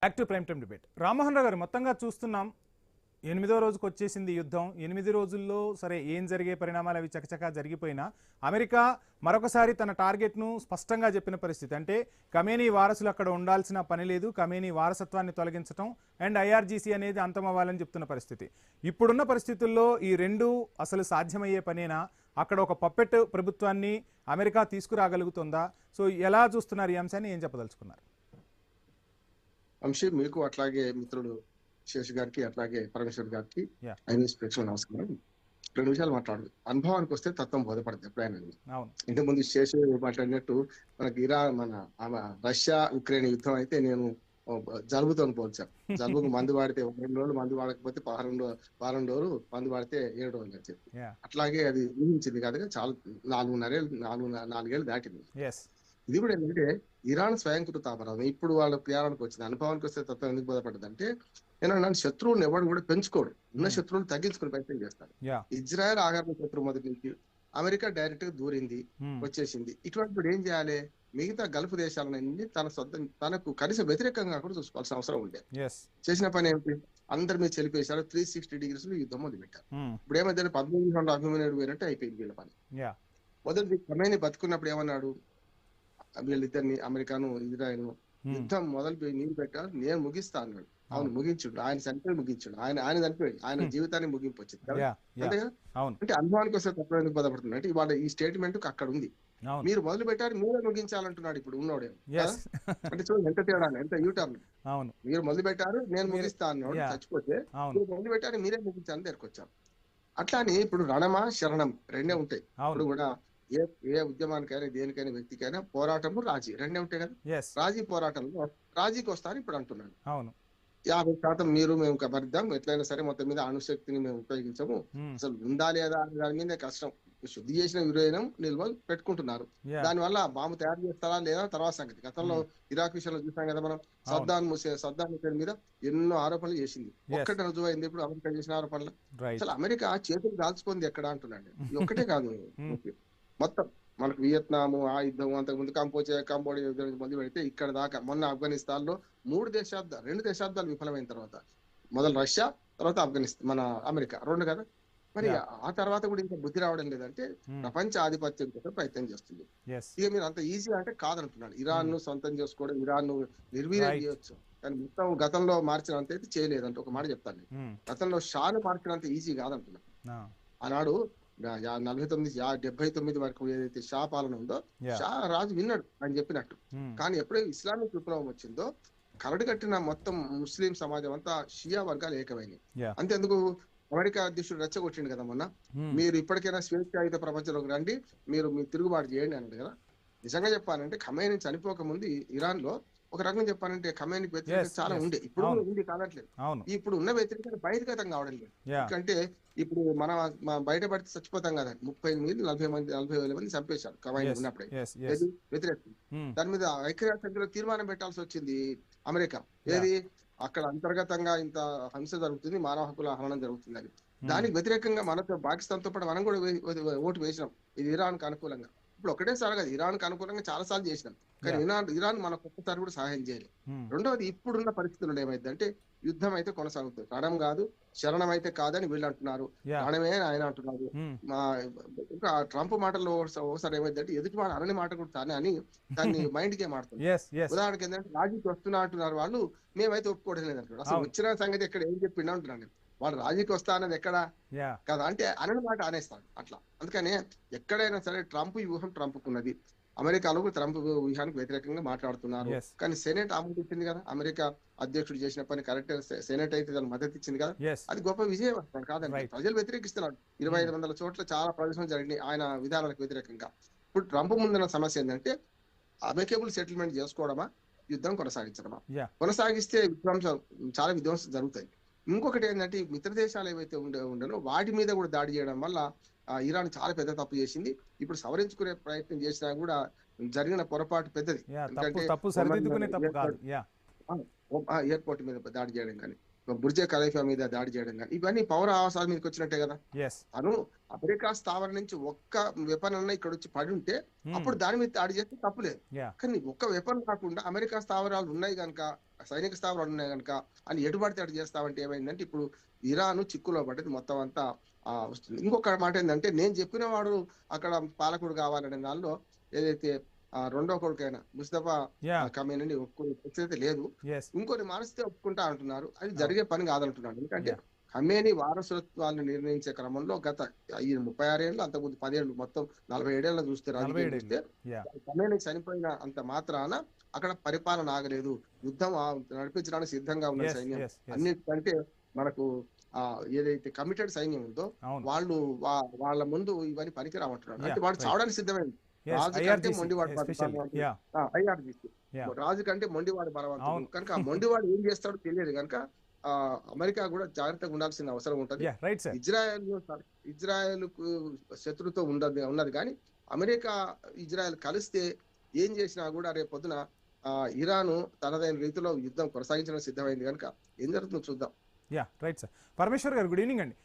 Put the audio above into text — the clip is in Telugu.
Back to prime time debate. Rammohan Rao garu, మొత్తంగా చూస్తున్నాం 8వ రోజుకు వచ్చేసింది యుద్ధం. 8 రోజుల్లో సరే ఏం జరిగే పరిణామాలు అవి చకచకా జరిగిపోయినా అమెరికా మరొకసారి తన టార్గెట్ను స్పష్టంగా చెప్పిన పరిస్థితి. అంటే ఖమేనీ వారసులు అక్కడ ఉండాల్సిన పని లేదు, ఖమేనీ వారసత్వాన్ని తొలగించడం అండ్ ఐఆర్జీసీ అనేది అంతమవ్వాలని చెప్తున్న పరిస్థితి. ఇప్పుడున్న పరిస్థితుల్లో ఈ రెండు అసలు సాధ్యమయ్యే పనేనా? అక్కడ ఒక పప్పెట్ ప్రభుత్వాన్ని అమెరికా తీసుకురాగలుగుతుందా? సో ఎలా చూస్తున్నారు ఈ అంశాన్ని, ఏం చెప్పదలుచుకున్నారు? వంశీ, మీకు అట్లాగే మిత్రుడు శేష్ గారికి అట్లాగే పరమేశ్వర్ గారికి ఐన్యూస్ ప్రేక్షకులు నమస్కారం. 2 నిమిషాలు మాట్లాడు. అనుభవానికి వస్తే తత్వం బోధపడుతుంది ఎప్పుడైనా. ఇంతకుముందు శేష్ మాట్లాడినట్టు మనకి రష్యా ఉక్రెయిన్ యుద్ధం అయితే నేను జలుబుతో పోల్చాను. జలుబుకు మందు వాడితే 2 రోజులు, మందు వాడకపోతే వారం రోజులు, మందు వాడితే 7 రోజులు అని చెప్పి అట్లాగే అది ఊహించింది కాదు. చాలా 4.5 దాటింది. ఇది కూడా ఏంటంటే ఇరాన్ స్వయంకృత అపరాధం. ఇప్పుడు వాళ్ళ ప్రయాణానికి వచ్చింది. అనుభవానికి వస్తే తత్వం ఎందుకు బోధపడ్డది అంటే, నేను శత్రువులను ఎవరు కూడా పెంచుకోడు, ఉన్న శత్రువులు తగ్గించుకుని ప్రయత్నం చేస్తాడు. ఇజ్రాయెల్ ఆగరణ శత్రువు మొదటి నుంచి అమెరికా డైరెక్ట్ గా దూరింది, వచ్చేసింది. ఇటువంటి ఏం చేయాలి? మిగతా గల్ఫ్ దేశాలన్నీ తనకు కనీసం వ్యతిరేకంగా కూడా చూసుకోవాల్సిన అవసరం ఉండే. చేసిన పని ఏమిటి? అందరి మీద చెలిపేశారు. 360 degrees యుద్ధం మొదలు పెట్టారు. ఇప్పుడు ఏమైతే 18 అభిమన్యుడు పోయినట్టు అయిపోయింది వీళ్ళ పని. మొదటి ఖమేనీ బతుకున్నప్పుడు ఏమన్నాడు? వీళ్ళిద్దరిని, అమెరికాను ఇజ్రాయెల్ యుద్ధం మొదలుపోయి నీళ్ళు పెట్టారు, నేను ముగిస్తా అన్నాడు. అవును, ముగించుడు. ఆయన చనిపోయి ముగించుడు. ఆయన చనిపోయి ఆయన జీవితాన్ని ముగింపు వచ్చింది కదా. అంతే కదా. అంటే అనుభవానికి వస్తే తప్ప ఎందుకు బాధపడుతుంది అంటే, ఇవాళ ఈ స్టేట్మెంట్ అక్కడ ఉంది. మీరు మొదలు పెట్టారు, మీరే ముగించాలంటున్నాడు ఇప్పుడు ఉన్నోడే. అంటే చూడండి ఎంత తేడా, ఎంత యూటర్న్. మీరు మొదలు పెట్టారు, నేను ముగిస్తా అన్నాడు. చచ్చిపోతే మీరు మొదలు పెట్టారు, మీరే ముగించాలని దగ్గరకొచ్చారు. అట్లానే ఇప్పుడు రణమా శరణం రెండే ఉంటాయి. ఇప్పుడు కూడా ఏ ఉద్యమానికైనా దేనికైనా వ్యక్తికైనా పోరాటము రాజీ రెండే ఉంటాయి కదా. రాజీ పోరాటంలో రాజీకి వస్తారని ఇప్పుడు అంటున్నాను. 50% మీరు మేము భరిద్దాం, ఎట్లయినా సరే మొత్తం మీద అణుశక్తిని మేము ఉపయోగించము, అసలు ఉందా లేదా అనే దాని మీద కష్టం. శుద్ధి చేసిన యురేనియం నిల్వ పెట్టుకుంటున్నారు. దానివల్ల బాంబు తయారు చేస్తారా లేదా తర్వాత సంగతి. గతంలో ఇరాక్ విషయంలో చూసాం కదా మనం. సద్దాం హుసేన్ మీద ఎన్నో ఆరోపణలు చేసింది. ఒక్కటే రుజువు అయింది ఇప్పుడు అమెరికా చేసిన ఆరోపణలు. అసలు అమెరికా చేతులు దాల్చుకుంది ఎక్కడ అంటున్నాడు. ఇది ఒక్కటే కాదు, మొత్తం మనకు వియత్నాము ఆ యుద్ధం, అంతకుముందు కంబోడియా యుద్ధం మొదలు పెడితే ఇక్కడ దాకా మొన్న ఆఫ్ఘనిస్తాన్ లో 2 దశాబ్దాలు విఫలమైన తర్వాత మొదలు రష్యా, తర్వాత ఆఫ్ఘనిస్తాన్, మన అమెరికా 2 కదా. మరి ఆ తర్వాత కూడా ఇంకా బుద్ధి రావడం లేదంటే ప్రపంచ ఆధిపత్యం కోసం ప్రయత్నం చేస్తుంది. ఇక మీరు అంత ఈజీ అంటే కాదంటున్నాడు. ఇరాన్ ను సొంతం చేసుకోవడం, ఇరాన్ ను నిర్వీర్యం చేయొచ్చు, కానీ మొత్తం గతంలో మార్చినంత అయితే చేయలేదంటే ఒక మాట చెప్తాను. గతంలో షాను మార్చినంత ఈజీ కాదంటున్నాను. ఆనాడు 79 వరకు ఏదైతే షా పాలన ఉందో, షా రాజు విన్నాడు అని చెప్పినట్టు. కానీ ఎప్పుడైతే ఇస్లామిక్ విప్లవం వచ్చిందో కరడు కట్టిన మొత్తం ముస్లిం సమాజం అంతా షియా వర్గాలు ఏకమైనవి. అంతేందుకు అమెరికా అధ్యక్షుడు రెచ్చగొట్టిండు కదా మొన్న, మీరు ఇప్పటికైనా స్వేచ్ఛాయుత ప్రపంచంలోకి రండి, మీరు తిరుగుబాటు చేయండి అన్నాడు కదా. నిజంగా చెప్పాలంటే ఖమేనీ చనిపోక ముందు ఇరాన్ లో ఒక రకంగా చెప్పాలంటే ఖమేనీకి వ్యతిరేకత చాలా ఉండే. ఇప్పుడు ఉంది కాదట్లేదు. ఇప్పుడు ఉన్న వ్యతిరేకత బహిర్గతం కావడం లేదు. ఎందుకంటే ఇప్పుడు మనం బయటపడితే చచ్చిపోతాం కదా. 40,000 మంది చంపేశారు ఖమేనీ ఉన్నప్పుడే వ్యతిరేకత. దాని మీద ఐక్యరాజ్యసమితిలో తీర్మానం పెట్టాల్సి వచ్చింది అమెరికా. ఏది అక్కడ అంతర్గతంగా ఇంత హింస జరుగుతుంది, మానవ హక్కుల హననం జరుగుతుంది అని. దానికి వ్యతిరేకంగా మనతో పాకిస్తాన్ తో పాటు మనం కూడా ఓటు వేసినాం, ఇది ఇరాన్ కు అనుకూలంగా. ఇప్పుడు ఒకటేసారి కదా, ఇరాన్ కు అనుకూలంగా చాలా సార్లు చేసినాం, కానీ ఇరాన్ మనకు ఒక్కసారి కూడా సహాయం చేయలేదు. రెండవది, ఇప్పుడున్న పరిస్థితుల్లో ఏమైందంటే యుద్ధం అయితే కొనసాగుతుంది, రణం కాదు శరణం అయితే కాదని వీళ్ళు అంటున్నారు, రణమే ఆయన అంటున్నారు. ఇంకా ట్రంప్ మాటల్లో ఒకసారి ఏమైందంటే ఎదుటి వాడు అనని మాట కూడా తానే అని దాన్ని మైండ్ గేమ్ ఆడుతుంది. ఉదాహరణకి ఏంటంటే రాజీకి వస్తున్నా అంటున్నారు వాళ్ళు, మేమైతే ఒప్పుకోవడం లేదంటున్నారు. అసలు వచ్చిన సంగతి ఎక్కడ ఏం చెప్పిండా అంటున్నాను. వాళ్ళు రాజీకి వస్తా అన్నది ఎక్కడా కదా అంటే అనని మాట అనేస్తాడు అట్లా. అందుకనే ఎక్కడైనా సరే ట్రంప్ వ్యూహం ట్రంప్కున్నది. అమెరికాలో ట్రంప్ వ్యూహానికి వ్యతిరేకంగా మాట్లాడుతున్నారు, కానీ సెనెట్ ఆమోదించింది కదా. అమెరికా అధ్యక్షుడు చేసిన పని కరెక్ట్, సెనెట్ అయితే దాని మద్దతు ఇచ్చింది కదా. అది గొప్ప విజయం కాదండి. ప్రజలు వ్యతిరేకిస్తున్నారు. 2500 చోట్ల చాలా ప్రదర్శనలు జరిగినాయి ఆయన విధానాలకు వ్యతిరేకంగా. ఇప్పుడు ట్రంప్ ముందున్న సమస్య ఏంటంటే అమెరికేబుల్ సెటిల్మెంట్ చేసుకోవడమా, యుద్ధం కొనసాగించడమా. కొనసాగిస్తే చాలా విధ్వంసం జరుగుతాయి. ఇంకొకటి ఏంటంటే మిత్ర దేశాలు ఏవైతే ఉండనో వాటి మీద కూడా దాడి చేయడం వల్ల ఇరాన్ చాలా పెద్ద తప్పు చేసింది. ఇప్పుడు సవరించుకునే ప్రయత్నం చేసినా కూడా జరిగిన పొరపాటు పెద్దది. ఎయిర్పోర్ట్ మీద దాడి చేయడం కానీ, బుర్జ్ ఖలీఫా మీద దాడి చేయడం కానీ, ఇవన్నీ పౌర ఆవాసాల మీదకి వచ్చినట్టే కదా. అను అమెరికా స్థావరం నుంచి ఒక్క వెపన్ అన్న ఇక్కడ వచ్చి పడి ఉంటే అప్పుడు దాని మీద దాడి చేస్తే తప్పులేదు. కానీ ఒక్క వెపన్ కాకుండా అమెరికా స్థావరాలు ఉన్నాయి కనుక సైనిక స్థావరాలు ఉన్నాయి కనుక అని ఎటు పడితే అటు చేస్తామంటే ఏమైందంటే ఇప్పుడు ఇరాన్ చిక్కులో పడ్డది మొత్తం అంతా వస్తుంది. ఇంకొక మాట ఏంటంటే నేను చెప్పిన వాడు అక్కడ పాలకుడు కావాలనే దానిలో ఏదైతే రెండో కొడుకైన ముస్తఫా ఖమేనీని ఒప్పుకునే పరిస్థితి లేదు. ఇంకొన్ని మానసితే ఒప్పుకుంటా అంటున్నారు. అది జరిగే పని కాదంటున్నాడు. ఎందుకంటే ఖమేనీ వారసత్వాన్ని నిర్ణయించే క్రమంలో గత 36 ఏళ్ళు, అంతకుముందు 10 ఏళ్ళు, మొత్తం 47 ఏళ్ళ చూస్తే రాజకీయం చూస్తే ఖమేనీ చనిపోయిన అంత మాత్రాన అక్కడ పరిపాలన ఆగలేదు. యుద్ధం నడిపించడానికి సిద్ధంగా ఉన్న సైన్యం అన్నిటికంటే మనకు ఏదైతే కమిటెడ్ సైన్యం ఉందో వాళ్ళు వాళ్ళ ముందు ఇవన్నీ పనికిరామంటున్నాడు. అంటే వాడు చావడానికి సిద్ధమైంది. రాజు కంటే మొండివాడు రాజు కంటే మొండివాడు బలవంతుడు కనుక ఆ మొండివాడు ఏం చేస్తాడో తెలియదు కనుక అమెరికా కూడా జాగ్రత్తగా ఉండాల్సిన అవసరం ఉంటది. ఇజ్రాయెల్ శత్రుతో ఉన్నది కానీ అమెరికా ఇజ్రాయెల్ కలిస్తే ఏం చేసినా కూడా రేపు పొద్దున ఇరాన్ తనదైన రీతిలో యుద్ధం కొనసాగించడం సిద్ధమైంది కనుక ఏం జరుగుతుందో చూద్దాం. Right sir. పరమేశ్వర్ గారు, గుడ్ ఈవినింగ్ అండి.